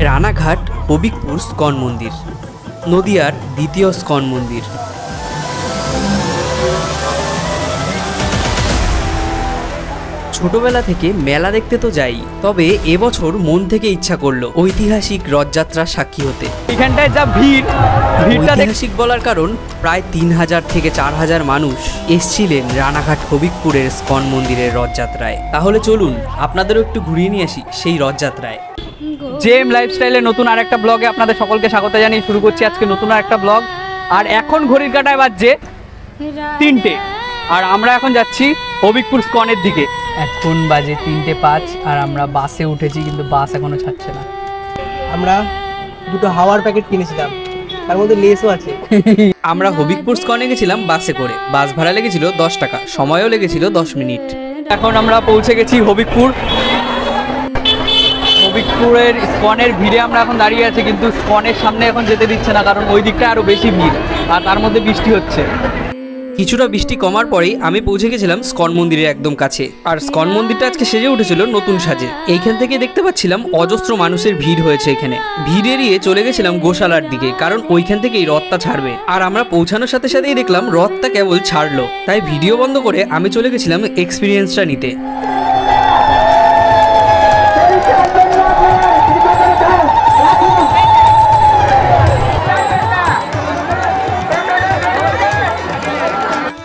রানাঘাট হবিকপুর স্কন মন্দির, নদিয়ার দ্বিতীয় স্কন মন্দির। ছোটবেলা থেকে মেলা দেখতে তো যাই, তবে এবছর মন থেকে ইচ্ছা করলো ঐতিহাসিক রথযাত্রার সাক্ষী হতে। এখানটায় যা ভিড়, ঐতিহাসিক বলার কারণ প্রায় 3000 থেকে 4000 মানুষ এসছিলেন রানাঘাট হবিকপুরের স্কন মন্দিরের রথযাত্রায়। তাহলে চলুন আপনাদেরও একটু ঘুরিয়ে নিয়ে আসি সেই রথযাত্রায়। জেম লাইফস্টাইলের নতুন আরেকটা ব্লগে আপনাদের সকলকে স্বাগত জানিয়ে শুরু করছি আজকে নতুন আরেকটা ব্লগ। আর এখন ঘড়ির কাঁটায় বাজছে 3টে, আর আমরা এখন যাচ্ছি হবিকপুর স্কনের দিকে। এখন বাজে 3:05 আর আমরা বাসে উঠেছি, কিন্তু বাস এখনো ছাড়ছে না। আমরা দুটো হাওয়ার প্যাকেট কিনেছিলাম, তার মধ্যে লেসও আছে। আমরা হবিকপুর স্কনে গেছিলাম বাসে করে। বাস ভাড়া লেগেছিল 10 টাকা, সময়ও লেগেছিল 10 মিনিট। এখন আমরা পৌঁছে গেছি হবিকপুর। হবিকপুরের স্কনের ভিড়ে আমরা এখন দাঁড়িয়ে আছি, কিন্তু স্কনের সামনে এখন যেতে দিচ্ছে না, কারণ ওই দিকটা আরো বেশি ভিড় আর তার মধ্যে বৃষ্টি হচ্ছে। কিছুটা বৃষ্টি কমার পরেই আমি পৌঁছে গেছিলাম স্কন মন্দিরের একদম কাছে। আর স্কন মন্দিরটা আজকে সেজে উঠেছিল নতুন সাজে। এইখান থেকে দেখতে পাচ্ছিলাম অজস্র মানুষের ভিড় হয়েছে এখানে। ভিড় এড়িয়ে চলে গেছিলাম গোশালার দিকে, কারণ ওইখান থেকেই রথটা ছাড়বে। আর আমরা পৌঁছানোর সাথে সাথেই দেখলাম রথটা কেবল ছাড়লো, তাই ভিডিও বন্ধ করে আমি চলে গেছিলাম এক্সপিরিয়েন্সটা নিতে।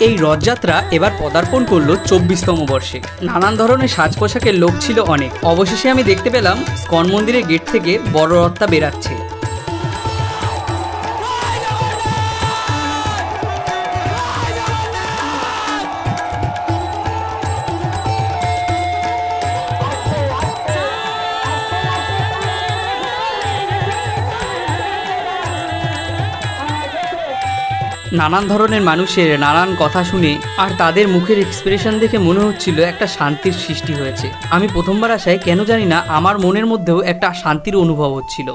এই রথযাত্রা এবার পদার্পণ করলো 24তম বর্ষে। নানান ধরনের সাজ পোশাকের লোক ছিল অনেক। অবশেষে আমি দেখতে পেলাম স্কন মন্দিরের গেট থেকে বড় রথটা বেরাচ্ছে। নানান ধরনের মানুষের নানান কথা শুনে আর তাদের মুখের এক্সপ্রেশন দেখে মনে হচ্ছিল একটা শান্তির সৃষ্টি হয়েছে। আমি প্রথমবার আসায় কেন জানি না আমার মনের মধ্যেও একটা শান্তির অনুভব হচ্ছিল।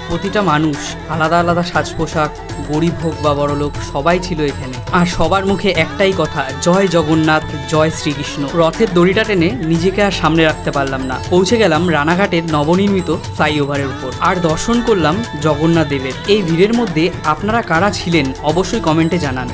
প্রতিটা মানুষ আলাদা আলাদা সাজ পোশাক, গরিব হোক বা বড়লোক, সবাই ছিল এখানে। আর সবার মুখে একটাই কথা, জয় জগন্নাথ, জয় শ্রীকৃষ্ণ। রথের দড়িটা টেনে নিজেকে আর সামনে রাখতে পারলাম না। পৌঁছে গেলাম রানাঘাটের নবনির্মিত ফ্লাইওভারের উপর, আর দর্শন করলাম জগন্নাথ দেবের। এই ভিড়ের মধ্যে আপনারা কারা ছিলেন অবশ্যই কমেন্টে জানান।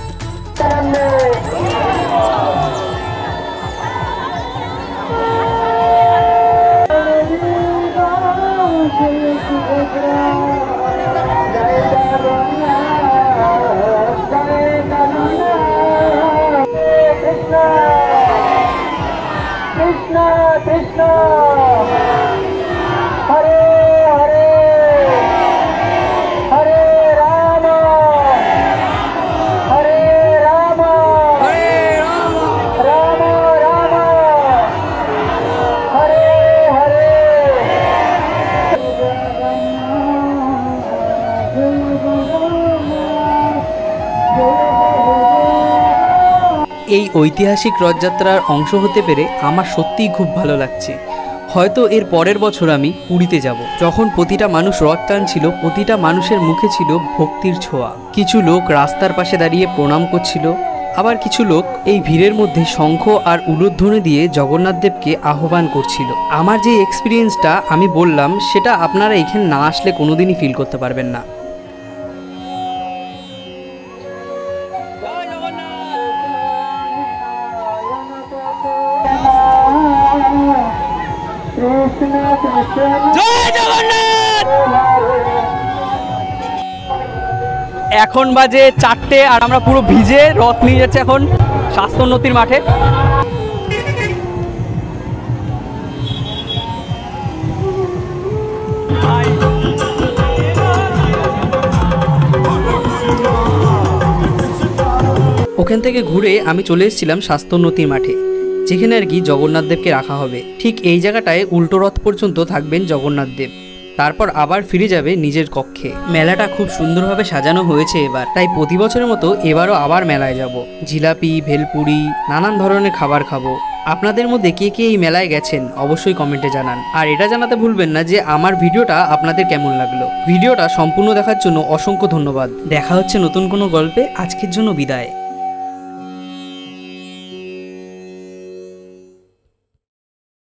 এই ঐতিহাসিক রথযাত্রার অংশ হতে পেরে আমার সত্যিই খুব ভালো লাগছে। হয়তো এর পরের বছর আমি পুরীতে যাব। যখন প্রতিটা মানুষ রথ টানছিল, প্রতিটা মানুষের মুখে ছিল ভক্তির ছোঁয়া। কিছু লোক রাস্তার পাশে দাঁড়িয়ে প্রণাম করছিল, আবার কিছু লোক এই ভিড়ের মধ্যে শঙ্খ আর উলুধ্বনি দিয়ে জগন্নাথ দেবকে আহ্বান করছিল। আমার যে এক্সপিরিয়েন্সটা আমি বললাম, সেটা আপনারা এখানে না আসলে কোনোদিনই ফিল করতে পারবেন না। এখন বাজে 4টে আর আমরা পুরো ভিজে রথ নিয়ে যাচ্ছি এখন স্বাস্থ্যোন্নতির মাঠে। ওখান থেকে ঘুরে আমি চলে এসেছিলাম স্বাস্থ্যোন্নতির মাঠে, যেখানে আর কি জগন্নাথ দেবকে রাখা হবে। ঠিক এই জায়গাটায় উল্টো রথ পর্যন্ত থাকবেন জগন্নাথ দেব, তারপর আবার ফিরে যাবে নিজের কক্ষে। মেলাটা খুব সুন্দরভাবে সাজানো হয়েছে এবার, তাই প্রতি বছরের মতো এবারও আবার মেলায় যাব। জিলাপি, ভেলপুরি, নানান ধরনের খাবার খাবো। আপনাদের মধ্যে কে কে এই মেলায় গেছেন অবশ্যই কমেন্টে জানান। আর এটা জানাতে ভুলবেন না যে আমার ভিডিওটা আপনাদের কেমন লাগলো। ভিডিওটা সম্পূর্ণ দেখার জন্য অসংখ্য ধন্যবাদ। দেখা হচ্ছে নতুন কোনো গল্পে। আজকের জন্য বিদায়।